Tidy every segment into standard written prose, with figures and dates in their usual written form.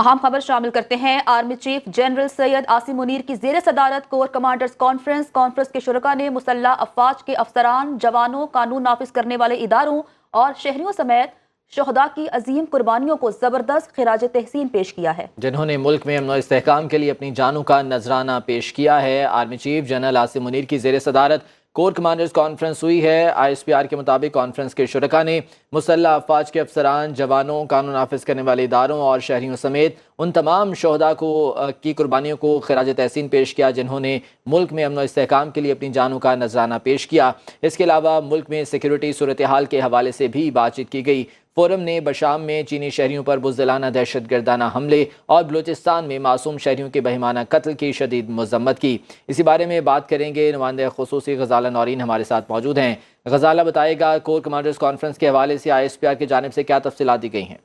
अहम खबर शामिल करते हैं। Army chief general Syed Asim Munir की ज़ेर सदारत कोर कमांडर्स कॉन्फ्रेंस के शुरका ने मुसल्लह अफवाज के अफसरान, जवानों, कानून नाफिज करने वाले इदारों और शहरियों समेत शहदा की अजीम कुर्बानियों को ज़बरदस्त खिराज तहसीन पेश किया है, जिन्होंने मुल्क में अमन और इस्तेहकाम के लिए अपनी जानों का नजराना पेश किया है। Army chief general Asim Munir की ज़ेर सदारत कोर कमांडर्स कॉन्फ्रेंस हुई है। ISPR के मुताबिक कॉन्फ्रेंस के शुरका ने मुसल्लह अफवाज के अफसरान, जवानों, कानून नाफिज करने वाले इदारों और शहरियों समेत उन तमाम शहदा की कुर्बानियों को खिराज तहसीन पेश किया, जिन्होंने मुल्क में अमन और इस्तेहकाम के लिए अपनी जानों का नजराना पेश किया। इसके अलावा मुल्क में सिक्योरिटी सूरत हाल के हवाले से भी बातचीत की गई। फोरम ने बशाम में चीनी शहरियों पर बुज़दिलाना दहशत गर्दाना हमले और बलूचिस्तान में मासूम शहरियों के बहिमाना कत्ल की शदीद मज़म्मत की। इसी बारे में बात करेंगे। नुमाइंदे खुसूसी गजाला नौरीन हमारे साथ मौजूद हैं। गजाला बताएगा, कोर कमांडर्स कॉन्फ्रेंस के हवाले से ISPR की जानिब से क्या तफसीलात दी गई हैं?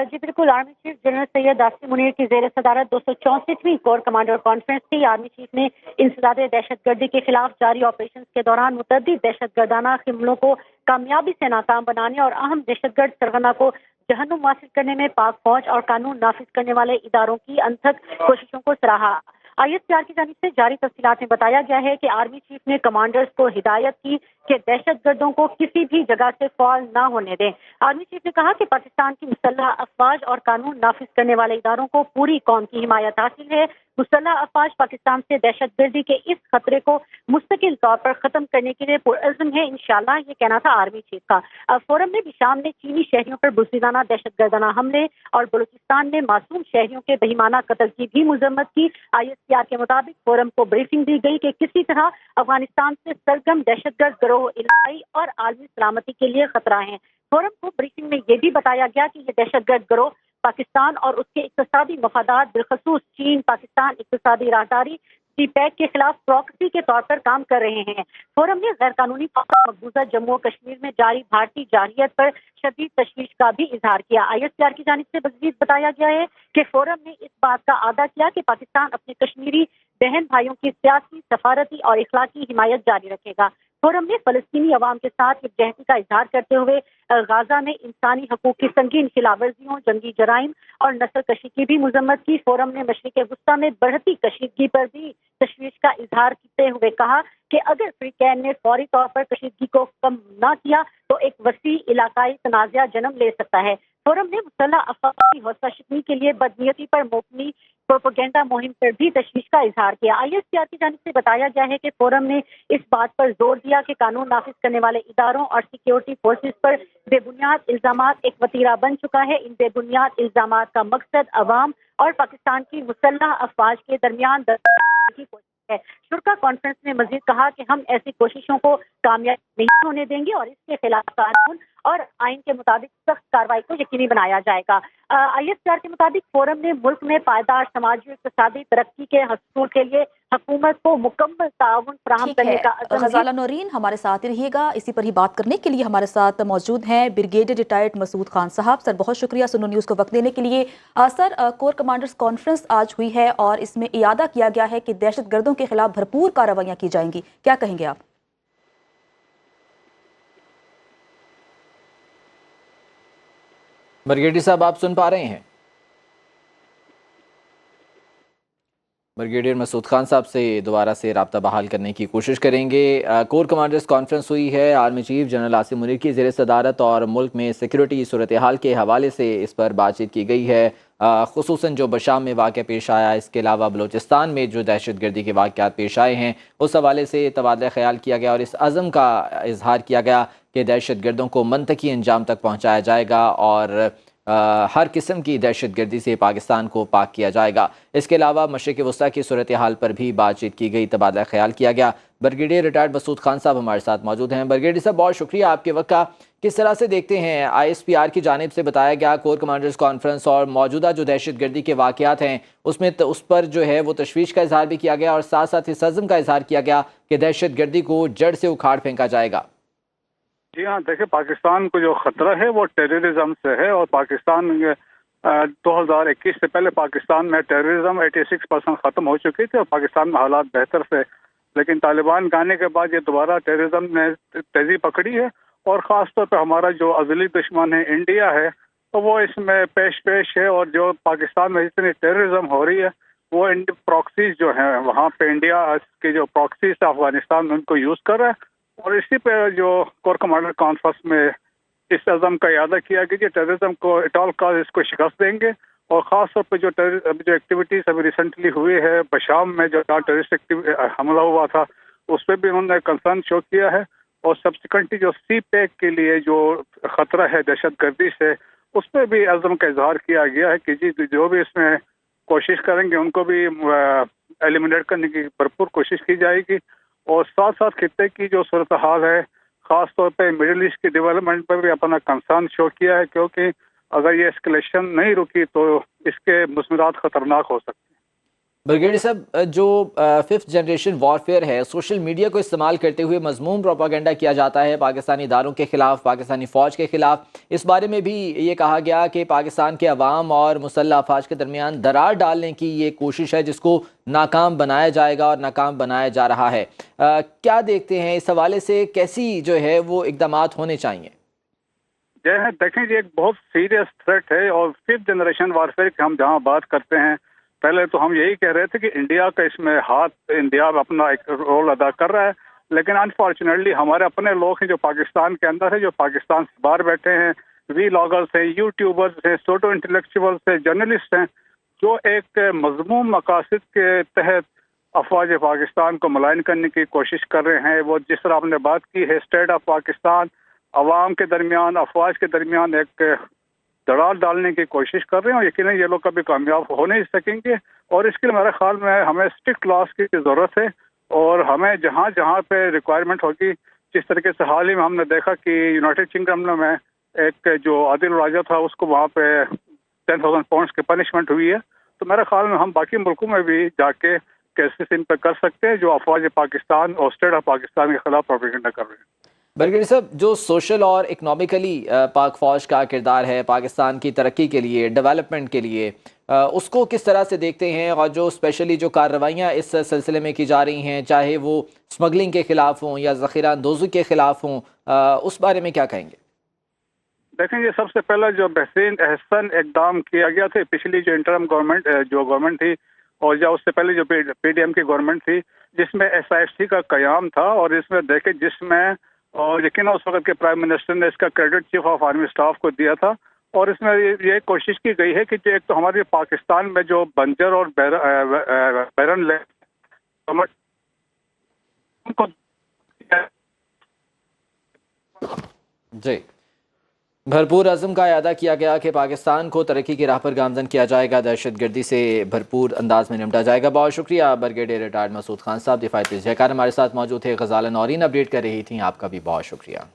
जी बिल्कुल, army chief general Syed Asim Munir की ज़ेर सदारत 264वीं कोर कमांडर कॉन्फ्रेंस थी। आर्मी चीफ ने इंसदाद दहशतगर्दी के खिलाफ जारी ऑपरेशन के दौरान मुतअद्दिद दहशतगर्दाना हमलों को कामयाबी से नाकाम बनाने और अहम दहशतगर्द सरगना को जहन्नुम हासिल करने में पाक फौज और कानून नाफिज करने वाले इदारों की अनथक कोशिशों को सराहा। ISPR की जानिब से जारी तफसीलात में बताया गया है कि आर्मी चीफ ने कमांडर्स को हिदायत की कि दहशतगर्दों को किसी भी जगह से फॉल न होने दें। आर्मी चीफ ने कहा कि पाकिस्तान की मुसल्लह अफवाज और कानून नाफिज करने वाले इदारों को पूरी कौम की हिमायत हासिल है। मुसल्लह अफवाज पाकिस्तान से दहशतगर्दी के इस खतरे को मुस्तकिल तौर पर खत्म करने के लिए पुरअज़्म है, इंशाअल्लाह, ये कहना था आर्मी चीफ का। फोरम ने शाम में चीनी शहरियों पर बुज़दिलाना दहशतगर्दाना हमले और बलूचिस्तान में मासूम शहरियों के बहिमाना कत्ल की भी मजम्मत की। ISPR के मुताबिक फोरम को ब्रीफिंग दी गई कि किसी तरह अफगानिस्तान से सरगर्म दहशतगर्द गिरोह इलाकाई और आलमी सलामती के लिए खतरा है। फोरम को ब्रीफिंग में यह भी बताया गया कि ये दहशतगर्द गिरोह पाकिस्तान और उसके इक़्तिसादी मफादात, बिलखसूस चीन पाकिस्तान इक़्तिसादी राहदारी CPEC के खिलाफ प्रॉक्सी के तौर पर काम कर रहे हैं। फोरम ने गैर कानूनी मकबूजा जम्मू और कश्मीर में जारी भारतीय जारियत पर शदीद तशवीश का भी इजहार किया। ISPR की जानिब से मज़ीद बताया गया है कि फोरम ने इस बात का आदा किया कि पाकिस्तान अपने कश्मीरी बहन भाइयों की सियासी, सफारती और इखलाकी हिमायत जारी रखेगा। फोरम ने फलस्तीनी अवाम के साथ यकजहती का इजहार करते हुए गाजा में इंसानी हकूक की संगीन खिलाफवर्जियों, जंगी जराइम और नस्ल कशी की भी मजम्मत की। फोरम ने मशरिक वस्ता में बढ़ती कशीदगी पर भी तशवीश का इजहार करते हुए कहा कि अगर फ्रीकैन ने फौरी तौर पर कशीदगी को कम न किया तो एक वसी इलाकाई तनाज़ा जन्म ले सकता है। फोरम ने मुसल्लह अफवाज की हौसला शिकनी के लिए बदनीयती पर मबनी प्रोपेगेंडा मुहिम पर भी तशवीश का इजहार किया। ISPR की जानिब से बताया गया है कि फोरम ने इस बात पर जोर दिया कि कानून नाफिज करने वाले इदारों और सिक्योरिटी फोर्सेस पर बेबुनियाद इल्जामात एक वतीरा बन चुका है। इन बेबुनियाद इल्जामात का मकसद अवाम और पाकिस्तान की मुसल्लह अफवाज के दरमियान की कोशिश है। शुरा कॉन्फ्रेंस ने मजीद कहा कि हम ऐसी कोशिशों को कामयाब नहीं होने देंगे और इसके खिलाफ कानून और आइन के मुताबिक सख्त कार्रवाई को यकीनी बनाया जाएगा। ISPR के मुताबिक फोरम ने मुल्क में पायदार समाजी और इक़्तिसादी तरक्की के हसूल के लिए हुकूमत को मुकम्मल ताउन फराहम करने का गजाला नौरीन हमारे साथ ही रहिएगा। इसी पर ही बात करने के लिए हमारे साथ मौजूद हैं ब्रिगेडियर रिटायर्ड मसूद खान साहब। सर, बहुत शुक्रिया सुनो न्यूज़ को वक्त देने के लिए। सर, कोर कमांडर्स कॉन्फ्रेंस आज हुई है और इसमें इयादा किया गया है कि दहशतगर्दों के खिलाफ भरपूर कार्रवाइयाँ की जाएंगी, क्या कहेंगे आप? ब्रिगेडियर साहब, आप सुन पा रहे हैं? ब्रिगेडियर मसूद खान साहब से दोबारा से रब्ता बहाल करने की कोशिश करेंगे। कोर कमांडर्स कॉन्फ्रेंस हुई है। Army chief general Asim Munir की ज़ेर सदारत और मुल्क में सिक्योरिटी सूरत हाल के हवाले से इस पर बातचीत की गई है, खुसूसन जो बशाम में वाक़या पेश आया, इसके अलावा बलूचिस्तान में जो दहशत गर्दी के वाक़यात पेश आए हैं उस हवाले से तबादला ख्याल किया गया और इस अज़म का इजहार किया गया कि दहशत गर्दों को मनतकी अंजाम तक पहुँचाया जाएगा और हर किस्म की दहशत गर्दी से पाकिस्तान को पाक किया जाएगा। इसके अलावा मशरिक़ वस्ता की सूरत हाल पर भी बातचीत की गई, तबादला ख्याल किया गया। ब्रिगेडियर रिटायर्ड मसूद खान साहब हमारे साथ मौजूद हैं। ब्रिगेडियर साहब, बहुत शुक्रिया आपके वक्त का। किस तरह से देखते हैं, ISPR की जानिब से बताया गया कोर कमांडर्स कॉन्फ्रेंस और मौजूदा जो दहशत गर्दी के वाक़यात हैं उसमें उस पर जो है वो तशवीश का इजहार भी किया गया और साथ साथ इस अज़्म का इजहार किया गया कि दहशत गर्दी को जड़ से उखाड़ फेंका जाएगा। जी हाँ, देखिए, पाकिस्तान को जो खतरा है वो टेररिज्म से है और पाकिस्तान 2021 से पहले पाकिस्तान में टेररिज्म 86% ख़त्म हो चुकी थी और पाकिस्तान में हालात बेहतर थे। लेकिन तालिबान के आने के बाद ये दोबारा टेररिज्म ने तेज़ी पकड़ी है और ख़ास तौर पर हमारा जो अज़ली दुश्मन है इंडिया है, तो वो इसमें पेश है। और जो पाकिस्तान में जितनी टेररिज्म हो रही है वो प्रॉक्सीज जो हैं वहाँ पे इंडिया के जो प्रॉक्सीज अफगानिस्तान में उनको यूज़ कर रहा है। और इसी पे जो कोर कमांडर कॉन्फ्रेंस में इस अज़म का इरादा किया कि टेररिज्म को एट ऑल कॉस्ट इसको शिकस्त देंगे। और ख़ास तौर पे जो एक्टिविटीज़ अभी रिसेंटली हुई है बशाम में जो टेररिस्ट हमला हुआ था उस पर भी उन्होंने कंसर्न शो किया है। और सब्सिक्वेंटली जो सी पैक के लिए जो ख़तरा है दहशत गर्दी से उस पर भी अज़म का इजहार किया गया है कि जी जो भी इसमें कोशिश करेंगे उनको भी एलिमिनेट करने की भरपूर कोशिश की जाएगी। और साथ साथ खित्ते की जो सूरत हाल है ख़ास तौर पे मिडिल ईस्ट की डेवलपमेंट पर भी अपना कंसर्न शो किया है, क्योंकि अगर ये एस्केलेशन नहीं रुकी तो इसके मुसमरात ख़तरनाक हो सकते हैं। ब्रिगेडियर साहब, जो फिफ्थ जनरेशन वॉरफेयर है, सोशल मीडिया को इस्तेमाल करते हुए मजमूम प्रोपागेंडा किया जाता है पाकिस्तानी इदारों के खिलाफ, पाकिस्तानी फ़ौज के खिलाफ। इस बारे में भी ये कहा गया कि पाकिस्तान के अवाम और मुसल्लह अफवाज के दरमियान दरार डालने की ये कोशिश है जिसको नाकाम बनाया जाएगा और नाकाम बनाया जा रहा है। क्या देखते हैं इस हवाले से, कैसी जो है वो इक़दामात होने चाहिए? देखें ये एक बहुत सीरियस थ्रेट है। और फिफ्थ जनरेशन वॉरफेयर की हम जहाँ बात करते हैं पहले तो हम यही कह रहे थे कि इंडिया का इसमें इंडिया अपना एक रोल अदा कर रहा है, लेकिन अनफॉर्चुनेटली हमारे अपने लोग हैं जो पाकिस्तान के अंदर है, जो पाकिस्तान से बाहर बैठे हैं, वीलॉगर्स हैं, यूट्यूबर्स हैं, सोटो इंटेलेक्चुअल्स हैं, जर्नलिस्ट हैं, जो एक मजमूम मकासद के तहत अफवाज पाकिस्तान को मुलायन करने की कोशिश कर रहे हैं। वो जिस तरह आपने बात की है स्टेट ऑफ पाकिस्तान अवाम के दरमियान अफवाज के दरमियान एक दरार डालने की कोशिश कर रहे हैं और यकीनन ये लोग कभी कामयाब हो नहीं सकेंगे। और इसके लिए मेरे ख्याल में हमें स्ट्रिक्ट लॉस की ज़रूरत है। और हमें जहाँ जहाँ पे रिक्वायरमेंट होगी, जिस तरीके से हाल ही में हमने देखा कि यूनाइटेड किंगडम में एक जो आदिल राजा था उसको वहाँ पे 10,000 पाउंड्स की पनिशमेंट हुई है, तो मेरे ख्याल में हम बाकी मुल्कों में भी जाके केसेस इन पर कर सकते हैं जो अफवाज पाकिस्तान और स्टेट ऑफ पाकिस्तान के खिलाफ प्रोपेगेंडा कर रहे हैं। ब्रिगेडियर साहब, जो सोशल और इकनॉमिकली पाक फ़ौज का किरदार है पाकिस्तान की तरक्की के लिए, डेवलपमेंट के लिए, उसको किस तरह से देखते हैं? और जो स्पेशली जो कार्रवाइयाँ इस सिलसिले में की जा रही हैं, चाहे वो स्मगलिंग के ख़िलाफ़ हों या ज़ख़ीरा अंदोज़ी के ख़िलाफ़ हों, उस बारे में क्या कहेंगे? देखें ये सबसे पहला जो बेहतरीन एहसन इकदाम किया गया था पिछली जो इंटरम गवर्नमेंट थी और या उससे पहले जो PDM की गवर्नमेंट थी, जिसमें SIFC का क़याम था। और इसमें देखें जिसमें और यकीन उस वक्त के प्राइम मिनिस्टर ने इसका credit chief of army staff को दिया था। और इसमें ये कोशिश की गई है कि जो एक तो हमारे पाकिस्तान में जो बंजर और बैरन लैंड जी, भरपूर अज़म का इरादा किया गया कि पाकिस्तान को तरक्की की राह पर गामज़न किया जाएगा, दहशत गर्दी से भरपूर अंदाज में निपटा जाएगा। बहुत शुक्रिया ब्रिगेडियर रिटायर्ड मसूद खान साहब, दिफाई जयकार हमारे साथ मौजूद थे। ग़ज़ाला नौरीन अपडेट कर रही थी, आपका भी बहुत शुक्रिया।